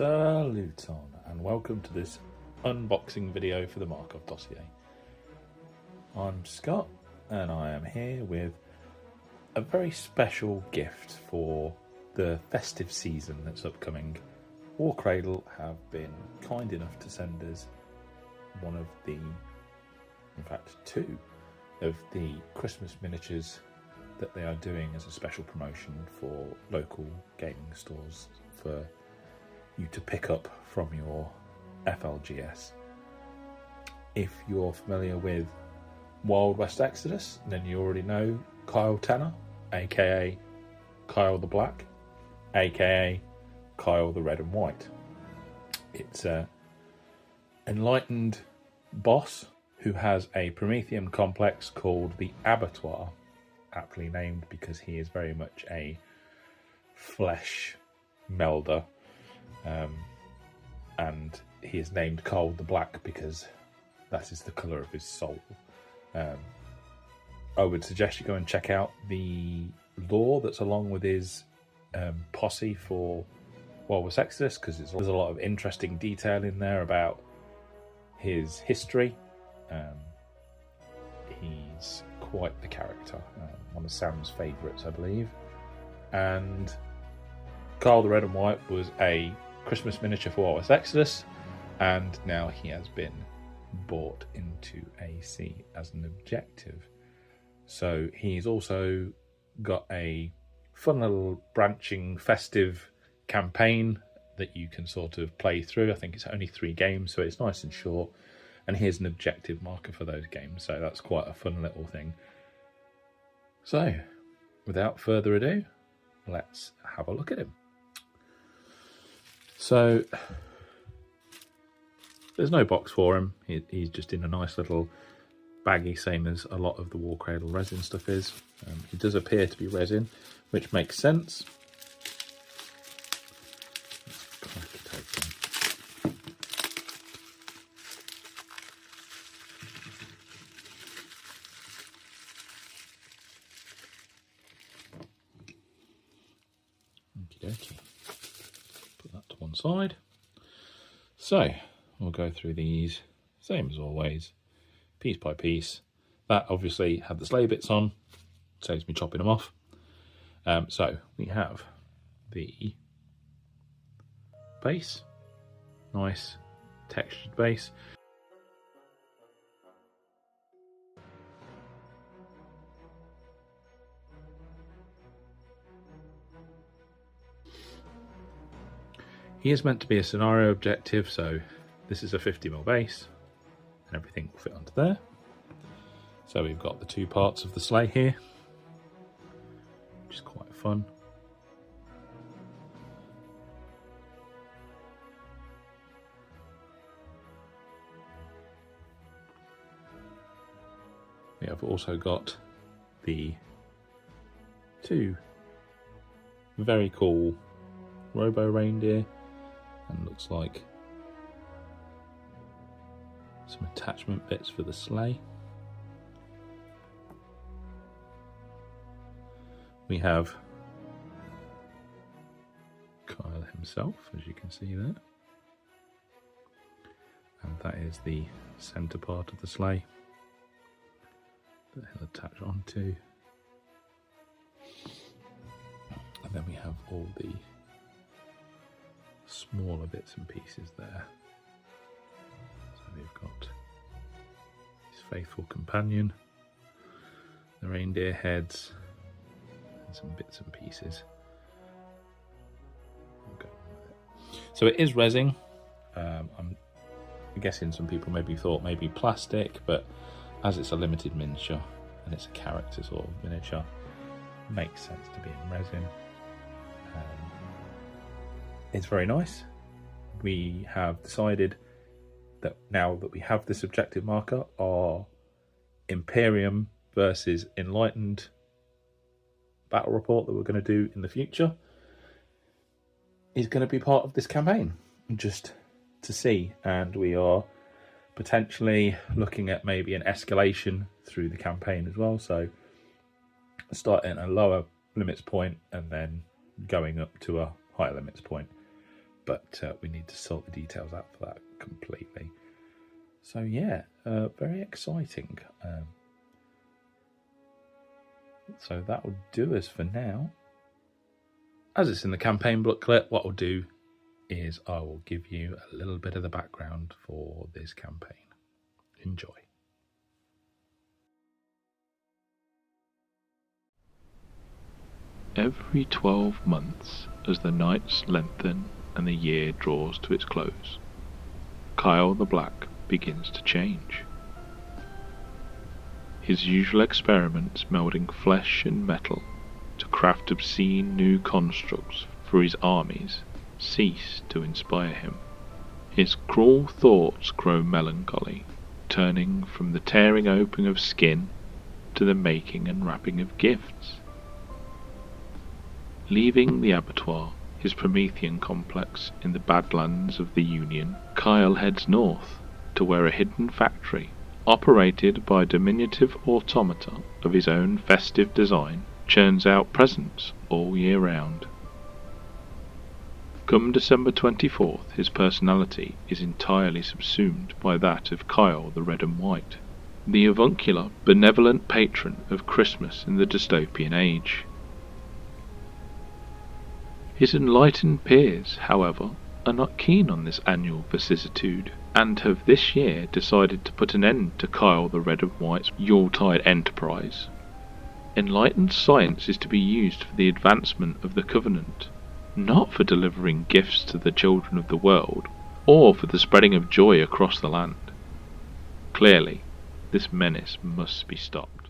Saluton and welcome to this unboxing video for the Markov dossier. I'm Scott and I am here with a very special gift for the festive season that's upcoming. Warcradle have been kind enough to send us one of the, in fact two, of the Christmas miniatures that they are doing as a special promotion for local gaming stores for you to pick up from your FLGS. If you're familiar with Wild West Exodus, then you already know Kyle Tanner, aka Kyle the Black, aka Kyle the Red and White. It's an enlightened boss who has a Promethean complex called the Abattoir, aptly named because he is very much a flesh melder. And he is named Kyle the Black because that is the colour of his soul. I would suggest you go and check out the lore that's along with his posse for Wild West Exodus, because there's a lot of interesting detail in there about his history. He's quite the character, one of Sam's favourites, I believe. And Kyle the Red and White was a Christmas miniature for Wild West Exodus, and now he has been brought into AC as an objective. So he's also got a fun little branching festive campaign that you can sort of play through. I think it's only 3 games, so it's nice and short. And here's an objective marker for those games, so that's quite a fun little thing. So, without further ado, let's have a look at him. So, there's no box for him. He's just in a nice little baggie, same as a lot of the Warcradle resin stuff is. He does appear to be resin, which makes sense. Let's crack it open. Okie dokie. Put that to one side. So we'll go through these, same as always, piece by piece. That obviously had the sleigh bits on, saves me chopping them off. So we have the base, nice textured base. He is meant to be a scenario objective, so this is a 50mm base, and everything will fit onto there. So we've got the 2 parts of the sleigh here, which is quite fun. We have also got the 2 very cool robo reindeer, and looks like some attachment bits for the sleigh. We have Kyle himself, as you can see there, and that is the centre part of the sleigh that he'll attach onto. And then we have all the smaller bits and pieces there. So we've got his faithful companion, the reindeer heads, and some bits and pieces. So it is resin. I'm guessing some people maybe thought maybe plastic, but as it's a limited miniature and it's a character sort of miniature, it makes sense to be in resin. It's very nice. We have decided that now that we have this objective marker, our Imperium versus Enlightened battle report that we're going to do in the future is going to be part of this campaign, just to see. And we are potentially looking at maybe an escalation through the campaign as well. So starting at a lower limits point and then going up to a higher limits point. but we need to sort the details out for that completely. So yeah, very exciting. So that will do us for now. As it's in the campaign booklet, what I'll do is I will give you a little bit of the background for this campaign. Enjoy. Every 12 months, as the nights lengthen and the year draws to its close, Kyle the Black begins to change. His usual experiments melding flesh and metal to craft obscene new constructs for his armies cease to inspire him. His cruel thoughts grow melancholy, turning from the tearing open of skin to the making and wrapping of gifts. Leaving the abattoir, his Promethean complex in the Badlands of the Union, Kyle heads north to where a hidden factory, operated by a diminutive automata of his own festive design, churns out presents all year round. Come December 24th, his personality is entirely subsumed by that of Kyle the Red and White, the avuncular, benevolent patron of Christmas in the dystopian age. His enlightened peers, however, are not keen on this annual vicissitude, and have this year decided to put an end to Kyle the Red and White's Yuletide enterprise. Enlightened science is to be used for the advancement of the Covenant, not for delivering gifts to the children of the world, or for the spreading of joy across the land. Clearly, this menace must be stopped.